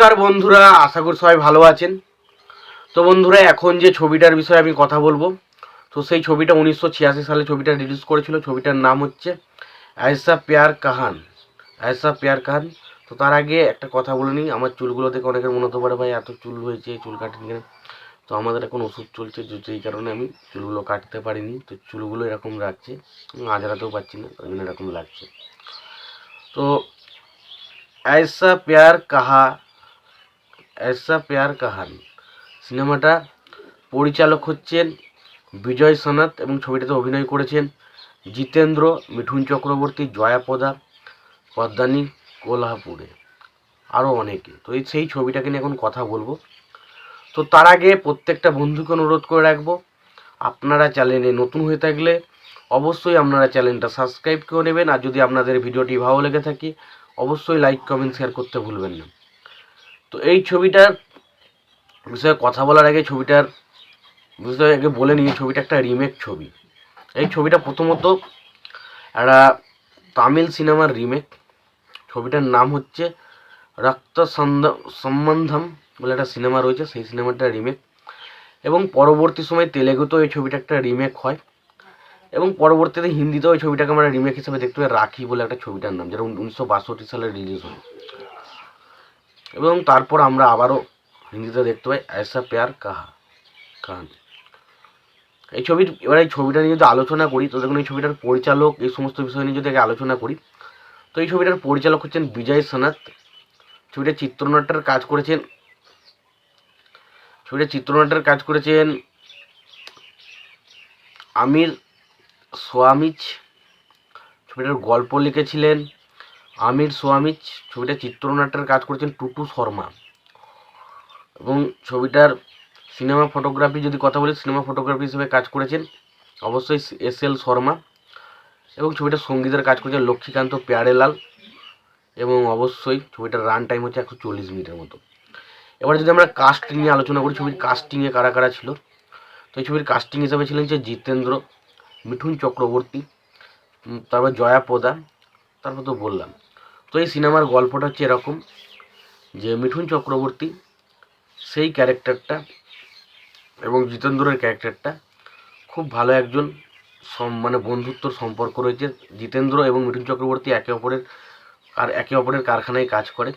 নমস্কার বন্ধুরা, আশা করি সবাই ভালো আছেন। তো বন্ধুরা, এখন যে ছবিটার বিষয়ে আমি কথা বলবো, তো সেই ছবিটা 1986 সালে ছবিটা রিলিজ করেছিল। ছবিটার নাম হচ্ছে ऐसा प्यार कहान। ऐसा प्यार कहान। তো তার আগে একটা কথা বলে নিই, আমার চুলগুলো দেখে অনেকের মনে হতে পারে ভাই এত চুল হয়েছে, চুল কাটেনি কেন। তো আমাদের এখন ওষুধ চলছে, যেই কারণে আমি চুলগুলো কাটতে পারিনি। তো চুলগুলো এরকম রাখছে, আজরাতেও পাচ্ছি না, তাই জন্য এরকম লাগছে। তো ऐसा प्यार कहा, ऐसा प्यार कहान সিনেমাটা পরিচালক হচ্ছেন বিজয় সনাথ এবং ছবিটাতে অভিনয় করেছেন জিতেন্দ্র, মিঠুন চক্রবর্তী, জয়াপদা, পদ্মানী কোলহাপুরে, আরও অনেকে। তো সেই ছবিটাকে নিয়ে এখন কথা বলবো। তো তার আগে প্রত্যেকটা বন্ধুকে অনুরোধ করে রাখবো, আপনারা চ্যানেলে নতুন হয়ে থাকলে অবশ্যই আপনারা চ্যানেলটা সাবস্ক্রাইব করে নেবেন। আর যদি আপনাদের ভিডিওটি ভালো লেগে থাকে অবশ্যই লাইক কমেন্ট শেয়ার করতে ভুলবেন না। তো এই ছবিটার বিষয়ে কথা বলার আগে ছবিটার বিষয়ে আগে বলে নিই, ছবিটা একটা রিমেক ছবি। এই ছবিটা প্রথমত একটা তামিল সিনেমার রিমেক। ছবিটার নাম হচ্ছে রক্ত সম্বন্ধম বলে একটা সিনেমা রয়েছে, সেই সিনেমাটা রিমেক। এবং পরবর্তী সময় তেলেগুতেও এই ছবিটা একটা রিমেক হয় এবং পরবর্তীতে হিন্দিতেও এই ছবিটাকে আমরা রিমেক হিসেবে দেখতে পাই, রাখি বলে একটা ছবিটার নাম, যেটা 1962 সালে রিলিজ হয়। এবং তারপর আমরা আবারও হিন্দিতে দেখতে পাই ऐसा प्यार कहान। এই ছবির এবার এই ছবিটা নিয়ে যদি আলোচনা করি, তো দেখুন এই ছবিটার পরিচালক, এই সমস্ত বিষয় নিয়ে যদি আগে আলোচনা করি, তো এই ছবিটার পরিচালক হচ্ছেন বিজয় সনাথ। ছবিটার চিত্রনাট্যের কাজ করেছেন আমির সোয়ামিচ। ছবিটার গল্প লিখেছিলেন আমির সোয়ামিচ। ছবিটার চিত্রনাট্যের কাজ করেছেন টুটু শর্মা। এবং ছবিটার সিনেমা ফটোগ্রাফি যদি কথা বলি, সিনেমা ফটোগ্রাফি হিসেবে কাজ করেছেন অবশ্যই SL শর্মা। এবং ছবিটার সঙ্গীতের কাজ করেছেন লক্ষ্মীকান্ত প্যারেলাল। এবং অবশ্যই ছবিটার রান টাইম হচ্ছে 140 মিনিটের মতো। এবার যদি আমরা কাস্ট নিয়ে আলোচনা করি, ছবির কাস্টিংয়ে কারা কারা ছিল, তো এই ছবির কাস্টিং হিসাবে ছিলেন যে জিতেন্দ্র, মিঠুন চক্রবর্তী, তারপর জয়াপদা, তারপর তো বললাম। তো এই সিনেমার গল্পটা হচ্ছে এরকম যে মিঠুন চক্রবর্তী সেই ক্যারেক্টারটা এবং জিতেন্দ্রের ক্যারেক্টারটা খুব ভালো একজন মানে বন্ধুত্বর সম্পর্ক রয়েছে। জিতেন্দ্র এবং মিঠুন চক্রবর্তী একে অপরের কারখানায় কাজ করে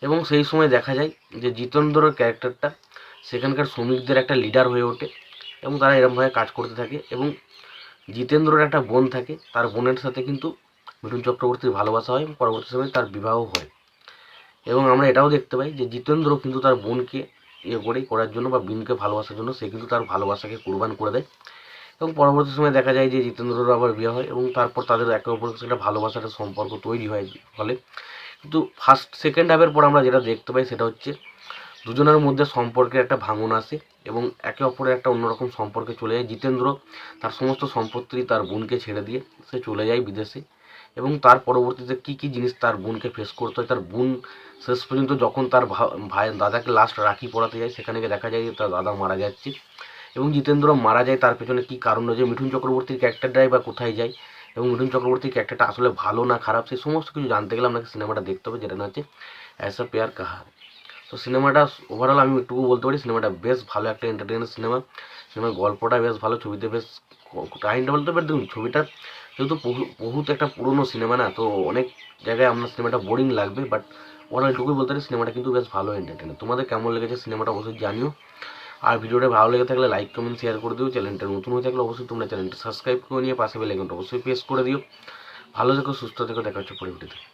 এবং সেই সময় দেখা যায় যে জিতেন্দ্রর ক্যারেক্টারটা সেখানকার শ্রমিকদের একটা লিডার হয়ে ওঠে এবং তারা এরকমভাবে কাজ করতে থাকে। এবং জিতেন্দ্রর একটা বোন থাকে, তার বোনের সাথে কিন্তু মিঠুন চক্রবর্তীর ভালোবাসা হয় এবং পরবর্তী সময় তার বিবাহ হয়। এবং আমরা এটাও দেখতে পাই যে জিতেন্দ্র কিন্তু তার বোনকে করার জন্য বা বিনকে ভালোবাসার জন্য সে কিন্তু তার ভালোবাসাকে কুরবান করে দেয়। এবং পরবর্তী সময় দেখা যায় যে জিতেন্দ্রর আবার বিয়ে হয় এবং তারপর তাদের একে অপরের সাথে ভালোবাসার সম্পর্ক তৈরি হয় ফলে। কিন্তু সেকেন্ড হাফের পর আমরা যেটা দেখতে পাই সেটা হচ্ছে দুজনের মধ্যে সম্পর্কের একটা ভাঙন আসে এবং একে অপরের একটা অন্যরকম সম্পর্কে চলে যায়। জিতেন্দ্র তার সমস্ত সম্পত্তি তার বোনকে ছেড়ে দিয়ে সে চলে যায় বিদেশে এবং তার পরবর্তীতে কী কী জিনিস তার বোনকে ফেস করতে হয়, তার বোন শেষ পর্যন্ত যখন তার দাদাকে লাস্ট রাখি পড়াতে যায়, সেখানে গিয়ে দেখা যায় যে তার দাদা মারা যাচ্ছে এবং জিতেন্দ্র মারা যায় তার পেছনে কী কারণ রয়েছে, মিঠুন চক্রবর্তীর ক্যারেক্টারটাই বা কোথায় যায় এবং মিঠুন চক্রবর্তীর ক্যারেক্টারটা আসলে ভালো না খারাপ, সেই সমস্ত কিছু জানতে গেলে আপনাকে সিনেমাটা দেখতে হবে, যেটা হচ্ছে ऐसा प्यार कहान। তো সিনেমাটা ওভারঅল আমি একটুকু বলতে পারি সিনেমাটা বেশ ভালো একটা এন্টারটেইনার সিনেমা। সিনেমার গল্পটা বেশ ভালো, ছবিতে বেশ কাহিনিটা বলতে পারি। দেখুন ছবিটা যেহেতু বহুত একটা পুরনো সিনেমা না, তো অনেক জায়গায় আপনার সিনেমাটা বোরিং লাগবে, বাট ওভারঅল এটুকুই বলতে পারি সিনেমাটা কিন্তু বেশ ভালো এন্টারটেইনার। তোমাদের কেমন লেগেছে সিনেমাটা অবশ্যই জানিও। আর ভিডিওটা ভালো লেগে থাকলে লাইক কমেন্ট শেয়ার করে দিও। চ্যানেলটা নতুন হয়ে থাকলে অবশ্যই তোমরা চ্যানেলটা সাবস্ক্রাইব করে নিয়ে পাশে বেল আইকনটা অবশ্যই প্রেস করে দিও। ভালো থেকো, সুস্থ থেকো, দেখা হচ্ছে পরে ভিডিওতে।